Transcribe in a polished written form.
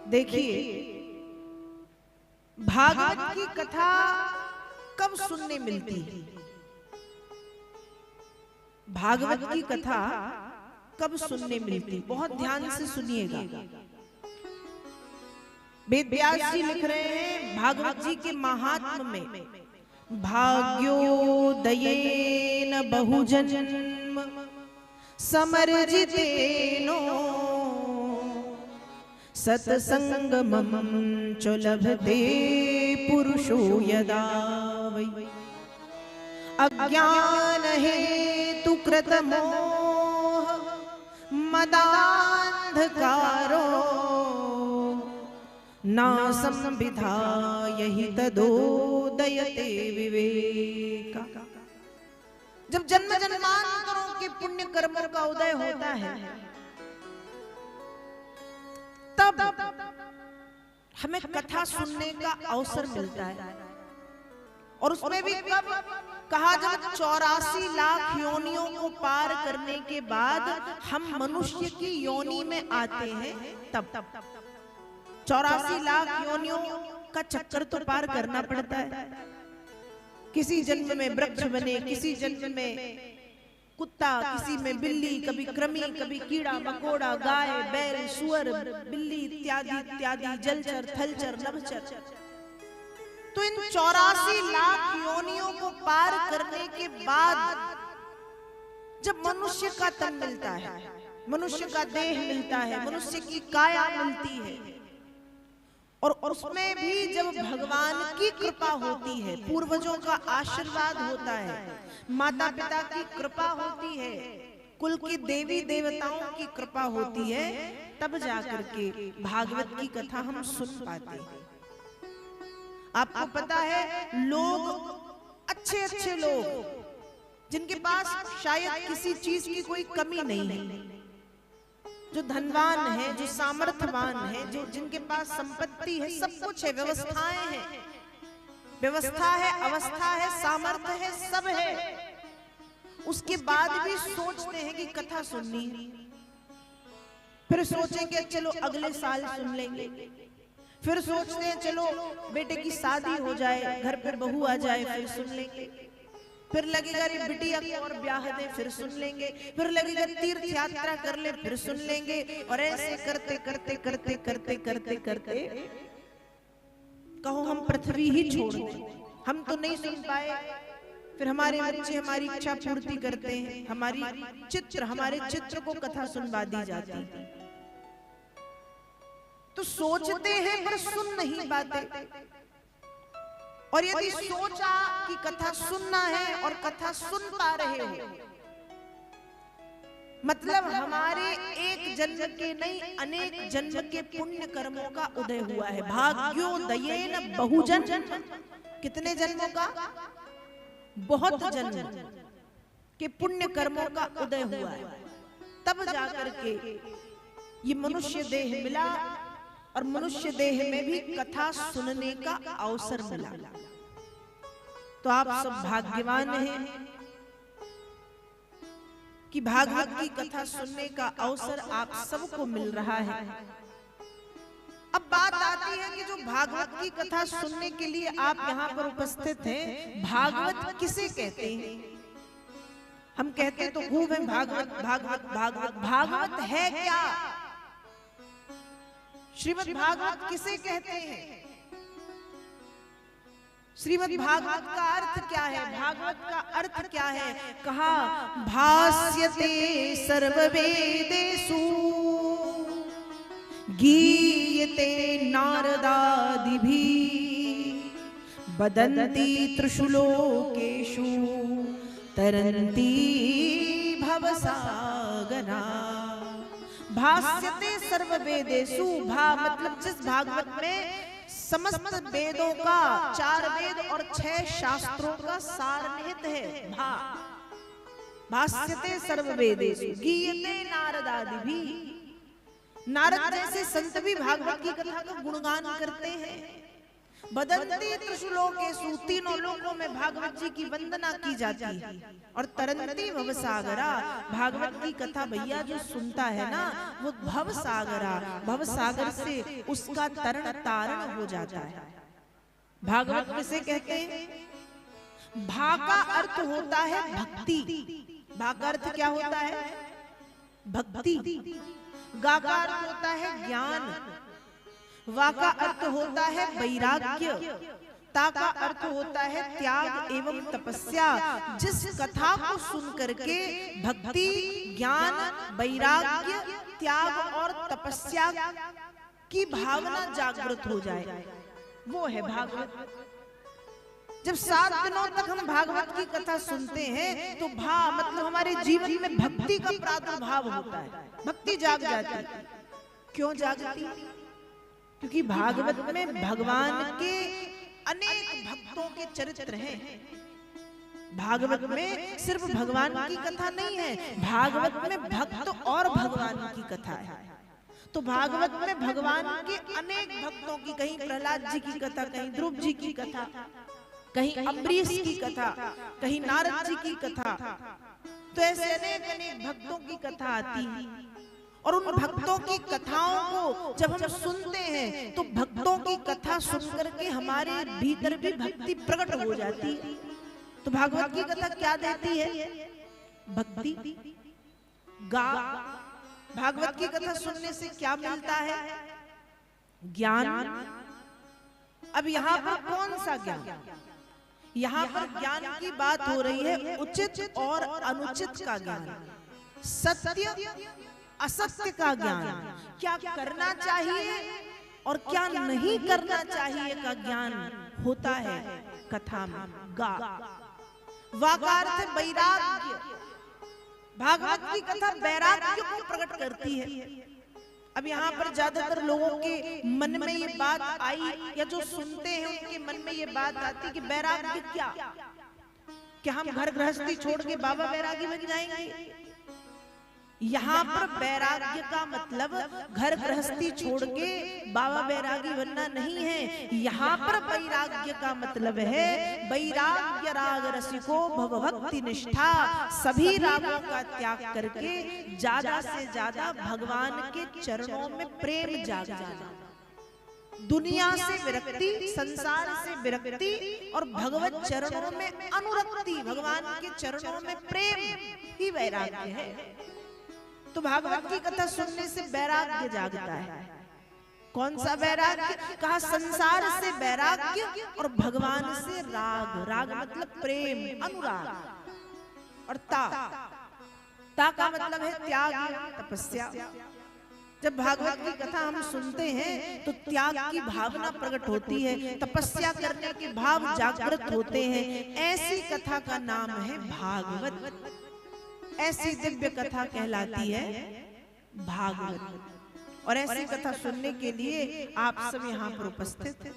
देखिए, भागवत की कथा कब सुनने मिलती है? भागवत की कथा कब सुनने मिलती? बहुत ध्यान से सुनिएगा। वेद व्यास जी लिख रहे हैं भागवत जी के महात्म में, भाग्योदयेन बहुजन्म समर्जितेनो सत्संगमं च लभते पुरुषो यदा वै अज्ञान हेतु कृतमोह मदान्धकारो नासं विधाय हि तदोदयते विवेका। जब जन्म जन्मांतरों के पुण्य कर्मों का उदय होता है तब हमें कथा सुनने का अवसर मिलता है। और उसमें भी कब कहा, जब 84 लाख योनियों को पार करने के बाद हम मनुष्य की योनि में आते हैं, तब 84 लाख योनियों का चक्कर तो पार करना पड़ता है। किसी जन्म में वृक्ष बने, किसी जन्म में कुत्ता, किसी में बिल्ली, कभी कृमि, कभी कीड़ा मकोड़ा, गाय बैल सुअर बिल्ली इत्यादि इत्यादि, जलचर थलचर नभचर। तो इन 84 लाख योनियों को पार करने के बाद जब मनुष्य का तन मिलता है, मनुष्य का देह मिलता है, मनुष्य की काया मिलती है, और उसमें भी जब भगवान की कृपा होती है, पूर्वजों का आशीर्वाद होता है, माता पिता की कृपा होती है, कुल की देवी देवताओं की कृपा होती है, तब जाकर के भागवत की कथा हम सुन पाते हैं। आपको पता है, लोग अच्छे अच्छे लोग जिनके पास शायद किसी चीज की कोई कमी नहीं है, जो धनवान है, जो सामर्थ्यवान है, जो जिनके पास संपत्ति है, सब कुछ है, व्यवस्थाएं हैं, व्यवस्था है, अवस्था है, सामर्थ्य है, सब है, उसके बाद भी सोचते हैं कि कथा सुननी है। फिर सोचेंगे चलो अगले साल सुन लेंगे, फिर सोचते हैं चलो बेटे की शादी हो जाए, घर पर बहू आ जाए, फिर सुन लेंगे, फिर लगेगा रे बिटिया को और ब्याह दे, फिर सुन लेंगे, फिर लगेगा तीर्थ यात्रा कर ले, फिर सुन लेंगे, और ऐसे करते करते करते करते करते करते कहो हम पृथ्वी ही छोड़ दें, हम तो नहीं सुन पाए। फिर हमारे बच्चे हमारी इच्छा पूर्ति करते हैं, हमारे चित्र को कथा सुनवा दी जाती है। तो सोचते हैं पर सुन नहीं पाते। और यदि सोचा कि कथा सुनना है और कथा सुन पा रहे हो, मतलब हमारे एक जन्म के नहीं, अनेक जन्म के पुण्य कर्मों का उदय हुआ है। भाग्योदयेन बहुजन्म, कितने जन्मों का? बहुत जन्म के पुण्य कर्मों का उदय हुआ है, तब जाकर के ये मनुष्य देह मिला, और मनुष्य देह में भी कथा सुनने का अवसर मिला। तो आप सब भाग्यवान हैं कि भागवत की कथा सुनने का अवसर आप सबको मिल रहा है। अब बात आती है कि जो भागवत की कथा सुनने के लिए आप यहाँ पर उपस्थित हैं, भागवत किसे कहते हैं? हम कहते तो खूब है भागवत भागवत भागवत, भागवत है क्या? श्रीमद् भागवत किसे कहते हैं? श्रीमद् भागवत का अर्थ क्या है? भागवत का अर्थ क्या है? कहा भास्यते सर्ववेदेषु गीयते नारदादिभिः वदन्ति त्रिषु लोकेषु तरन्ति भवसागरा। भास्यते सर्ववेदेषु, भा मतलब जिस भागवत में समस्त वेदों का, 4 वेद और 6 शास्त्रों का सार निहित है। भास्यते सर्ववेदेषु गीयते नारदादिभिः, नारद जैसे संत भी भागवत की कथा का गुणगान करते हैं। बदंती त्रिशूलोकेषु, तीनों लोकों में भागवत जी की वंदना की जाती है। और तरंती भवसागरा, भागवत की कथा भैया जो सुनता है ना, वो भवसागरा, भवसागर से उसका तरण तारण हो जाता है। भागवत किसे कहते हैं? भा का अर्थ होता है भक्ति। भा का अर्थ क्या होता है? भक्ति। गा का अर्थ होता है ज्ञान। वा का अर्थ होता है वैराग्य। ता का अर्थ होता है त्याग एवं तपस्या। जिस कथा को सुन करके भक्ति, ज्ञान, वैराग्य, त्याग और तपस्या की भावना जागृत हो जाए, वो है भागवत। जब 7 दिनों तक हम भागवत की कथा सुनते हैं तो मतलब हमारे जीवन में भक्ति का प्रादुर्भाव होता है, भक्ति जाग जाती है। क्यों जागती? क्योंकि भागवत में भगवान के अनेक भक्तों के चरित्र हैं। भागवत में सिर्फ भगवान की कथा नहीं है, भागवत में भक्त और भगवान की कथा है। तो भागवत में भगवान के अनेक भक्तों की, कहीं प्रहलाद जी की कथा, कहीं ध्रुव जी की कथा, कहीं अम्बरीश की कथा, कहीं नारद जी की कथा, तो ऐसे अनेक अनेक भक्तों की कथा आती है। और उन भक्तों की कथाओं को जब हम सुनते हैं तो भक्तों की कथा सुनकर के हमारे भीतर भी भक्ति प्रकट हो जाती है। तो भागवत की कथा क्या देती है? भक्ति। भागवत की कथा सुनने से क्या मिलता है? ज्ञान। अब यहाँ पर कौन सा ज्ञान? यहाँ पर ज्ञान की बात हो रही है उचित और अनुचित का ज्ञान, सत्य असत्य का ज्ञान, क्या करना चाहिए और क्या नहीं करना चाहिए का ज्ञान होता है कथा में। गा का अर्थ है वैराग्य। भागवत की कथा वैराग्य को प्रकट करती है। अब यहाँ पर ज्यादातर लोगों के मन में ये बात आई, या जो सुनते हैं उनके मन में ये बात आती कि वैराग्य क्या हम घर गृहस्थी छोड़ के बाबा वैरागी बन जाएंगे? यहाँ पर वैराग्य का मतलब घर गृहस्थी छोड़ के बाबा वैरागी बनना नहीं है। यहाँ पर वैराग्य का मतलब है वैराग्य राग रसिको भव भक्ति निष्ठा, सभी रागों का त्याग करके ज्यादा से ज्यादा भगवान के चरणों में प्रेम जाग जाना। दुनिया से विरक्ति, संसार से विरक्ति और भगवत चरणों में अनुरक्ति, भगवान के चरणों में प्रेम ही वैराग्य है। तो भागवत की कथा सुनने से वैराग्य जागता है। कौन सा वैराग्य? कहा संसार से वैराग्य और भगवान से राग। राग मतलब प्रेम, अनुराग। और ता का मतलब है त्याग, तपस्या। जब भागवत की कथा हम सुनते हैं तो त्याग की भावना प्रकट होती है, तपस्या करने के भाव जागृत होते हैं। ऐसी कथा का नाम है भागवत। ऐसी दिव्य कथा कहलाती है भागवत। और ऐसी कथा सुनने के लिए आप सब यहाँ पर उपस्थित हैं।